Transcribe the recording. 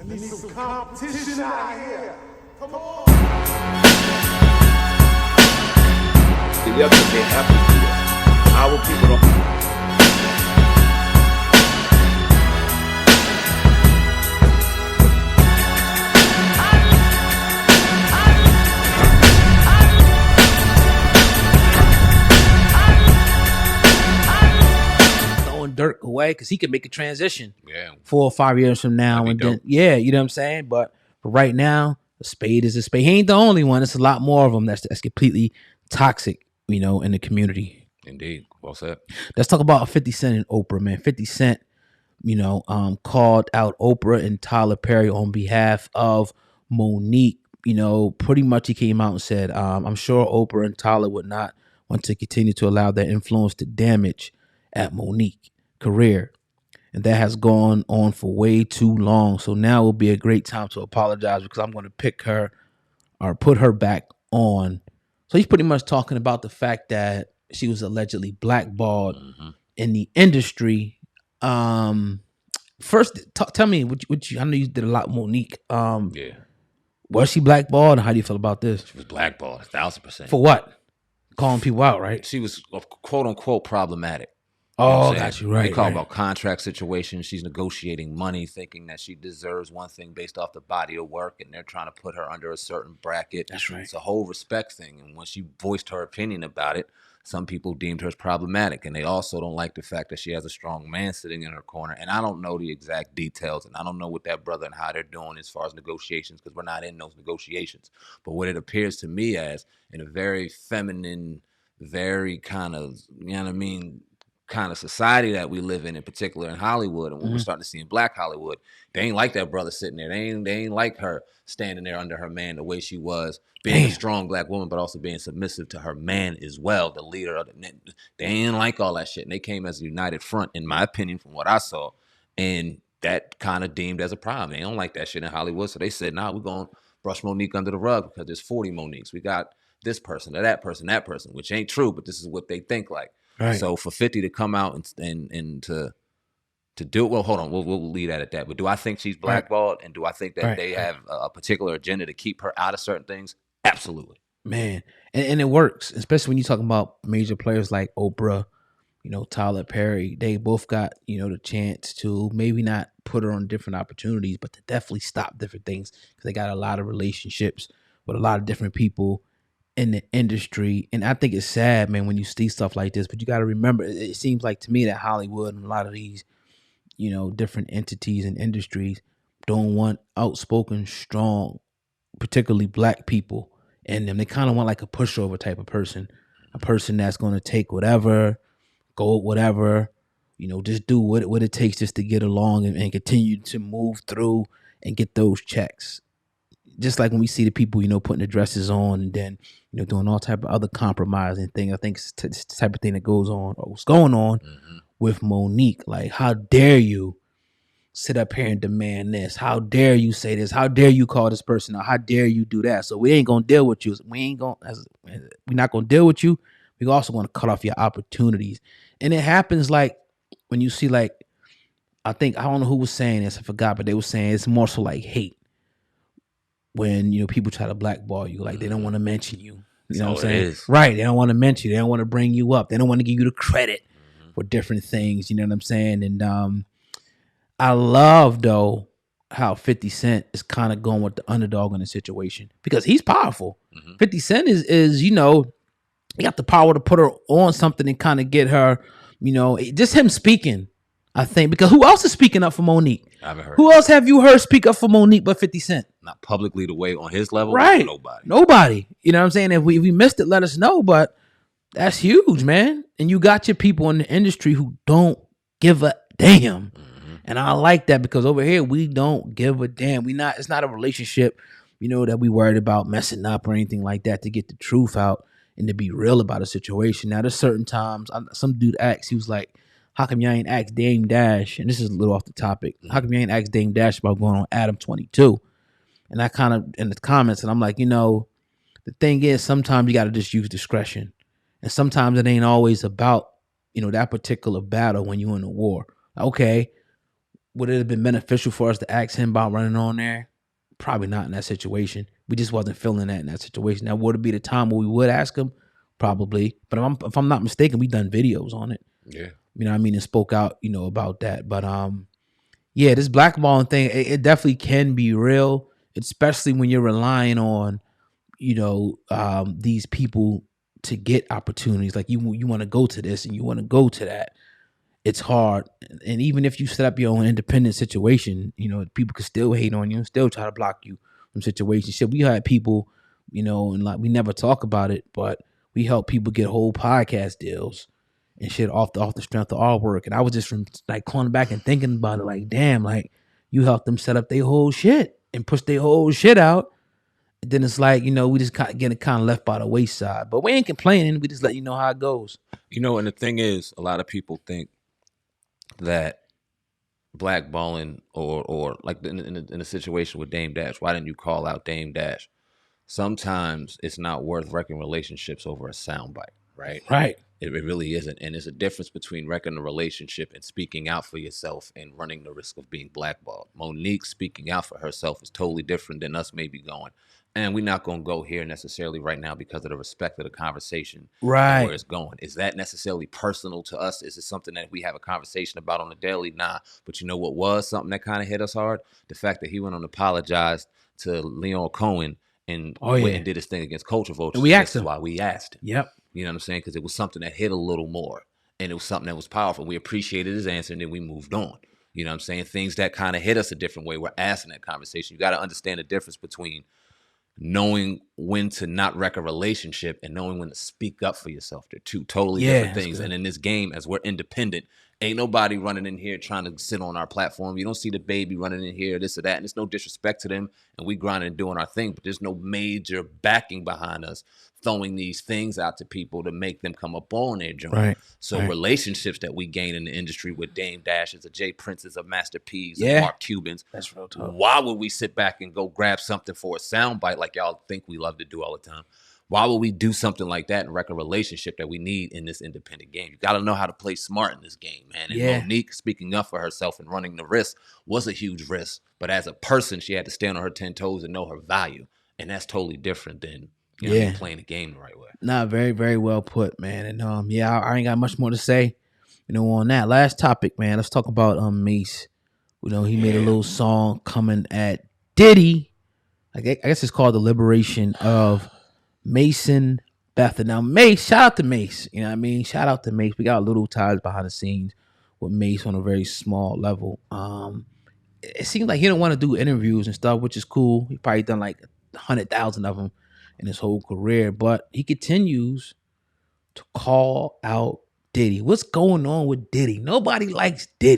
need some competition out here. Come on. The other they have to do that. Our people don't. Dirk away because he could make a transition. Yeah. 4 or 5 years from now, and then you know what I'm saying. But for right now, a spade is a spade. He ain't the only one. It's a lot more of them that's completely toxic, you know, in the community. Indeed, well said. Let's talk about 50 Cent and Oprah, man. 50 Cent, you know, called out Oprah and Tyler Perry on behalf of Monique. You know, pretty much he came out and said, "I'm sure Oprah and Tyler would not want to continue to allow their influence to damage at Monique career, and that has gone on for way too long. So now will be a great time to apologize because I'm going to pick her or put her back on." So he's pretty much talking about the fact that she was allegedly blackballed in the industry. First, tell me what you. I know you did a lot, Monique. Yeah, was she blackballed? And how do you feel about this? She was blackballed, 1,000%. For what? Calling people out, right? She was quote unquote problematic. Oh, got you right. They call about contract situations. She's negotiating money, thinking that she deserves one thing based off the body of work, and they're trying to put her under a certain bracket. That's right. It's a whole respect thing. And when she voiced her opinion about it, some people deemed her as problematic, and they also don't like the fact that she has a strong man sitting in her corner. And I don't know the exact details, and I don't know what that brother and how they're doing as far as negotiations, because we're not in those negotiations. But what it appears to me as, in a very feminine, very kind of, you know what I mean, kind of society that we live in particular in Hollywood, and when we're starting to see in Black Hollywood, they ain't like that brother sitting there. They ain't like her standing there under her man the way she was, being a strong Black woman, but also being submissive to her man as well, the leader of the. They ain't like all that shit, and they came as a united front, in my opinion, from what I saw, and that kind of deemed as a problem. They don't like that shit in Hollywood, so they said, "Nah, we're gonna brush Monique under the rug because there's 40 Moniques. We got this person or that person, which ain't true, but this is what they think like." Right. So for 50 to come out and to do it, well, hold on, we'll leave that at that. But do I think she's blackballed, and do I think that they have a particular agenda to keep her out of certain things? Absolutely, man, and it works, especially when you're talking about major players like Oprah, you know, Tyler Perry. They both got, you know, the chance to maybe not put her on different opportunities, but to definitely stop different things because they got a lot of relationships with a lot of different people in the industry. And I think it's sad, man, when you see stuff like this, but you got to remember, it seems like to me that Hollywood and a lot of these, you know, different entities and industries don't want outspoken, strong, particularly Black people in them. They kind of want like a pushover type of person, a person that's going to take whatever, go whatever, you know, just do what it takes just to get along and continue to move through and get those checks. Just like when we see the people, you know, putting the dresses on and then, you know, doing all type of other compromising thing. I think it's the type of thing that goes on or what's going on with Monique. Like, how dare you sit up here and demand this? How dare you say this? How dare you call this person out? How dare you do that? So we ain't gonna deal with you. We're not gonna deal with you. We also want to cut off your opportunities. And it happens like when you see, like, I don't know who was saying this, I forgot, but they were saying it's more so like hate. When, you know, people try to blackball you, like they don't want to mention you. You know what I'm saying? Right. They don't want to mention you. They don't want to bring you up. They don't want to give you the credit for different things. You know what I'm saying? And I love, though, how 50 Cent is kind of going with the underdog in the situation because he's powerful. 50 Cent is, you know, he got the power to put her on something and kind of get her, you know, just him speaking, I think, because who else is speaking up for Monique? I haven't heard. Who else have you heard speak up for Monique but 50 Cent? Not publicly the way on his level. Right. Nobody. You know what I'm saying? If we missed it, let us know. But that's huge, man. And you got your people in the industry who don't give a damn. And I like that because over here, we don't give a damn. It's not a relationship, you know, that we worried about messing up or anything like that to get the truth out and to be real about a situation. Now, there's certain times, some dude asked, he was like, how come y'all ain't asked Dame Dash? And this is a little off the topic. How come you ain't asked Dame Dash about going on Adam 22? And I kind of, in the comments, and I'm like, you know, the thing is, sometimes you got to just use discretion. And sometimes it ain't always about, you know, that particular battle when you're in a war. Okay, would it have been beneficial for us to ask him about running on there? Probably not in that situation. We just wasn't feeling that in that situation. Now, would it be the time where we would ask him? Probably. But if I'm not mistaken, we done videos on it. Yeah. You know what I mean? And spoke out, you know, about that. But yeah, this blackballing thing, it definitely can be real, especially when you're relying on, you know, these people to get opportunities. Like you want to go to this and you want to go to that. It's hard. And even if you set up your own independent situation, you know, people can still hate on you and still try to block you from situations. Shit, we had people, you know, and like we never talk about it, but we help people get whole podcast deals and shit off the strength of our work. And I was just from like calling back and thinking about it, like, damn, like you helped them set up their whole shit and push their whole shit out. And then it's like, you know, we just getting kind of left by the wayside. But we ain't complaining. We just let you know how it goes. You know, and the thing is, a lot of people think that blackballing or like in a situation with Dame Dash, why didn't you call out Dame Dash? Sometimes it's not worth wrecking relationships over a soundbite, right? Right. It really isn't. And there's a difference between wrecking a relationship and speaking out for yourself and running the risk of being blackballed. Monique speaking out for herself is totally different than us maybe going. And we're not going to go here necessarily right now because of the respect of the conversation Right. and where it's going. Is that necessarily personal to us? Is it something that we have a conversation about on the daily? Nah. But you know what was something that kind of hit us hard? The fact that he went on and apologized to Leon Cohen and went and did his thing against Culture Vultures. And we asked him. That's why we asked him. Yep. You know what I'm saying? Because it was something that hit a little more. And it was something that was powerful. We appreciated his answer and then we moved on. You know what I'm saying? Things that kind of hit us a different way. We're asking that conversation. You got to understand the difference between knowing when to not wreck a relationship and knowing when to speak up for yourself. They're two totally different things. And in this game, as we're independent, ain't nobody running in here trying to sit on our platform. You don't see the baby running in here, this or that. And it's no disrespect to them. And we grinding and doing our thing, but there's no major backing behind us throwing these things out to people to make them come up on their joint. Right. So relationships that we gain in the industry with Dame Dashes, a Jay Princes, of Master P's, and Mark Cubans. That's real talk. Why would we sit back and go grab something for a soundbite like y'all think we love to do all the time? Why would we do something like that and wreck a relationship that we need in this independent game? You got to know how to play smart in this game, man. And Monique speaking up for herself and running the risk was a huge risk. But as a person, she had to stand on her 10 toes and know her value. And that's totally different than playing the game the right way. Nah, very, very well put, man. And I ain't got much more to say, you know, on that. Last topic, man. Let's talk about Mace. You know, he made a little song coming at Diddy. I guess it's called The Liberation of Mason Bethel. Now, Mace, shout out to Mace. You know what I mean? Shout out to Mace. We got little ties behind the scenes with Mace on a very small level. It seems like he don't want to do interviews and stuff, which is cool. He probably done like 100,000 of them in his whole career, but he continues to call out Diddy. What's going on with Diddy? Nobody likes Diddy.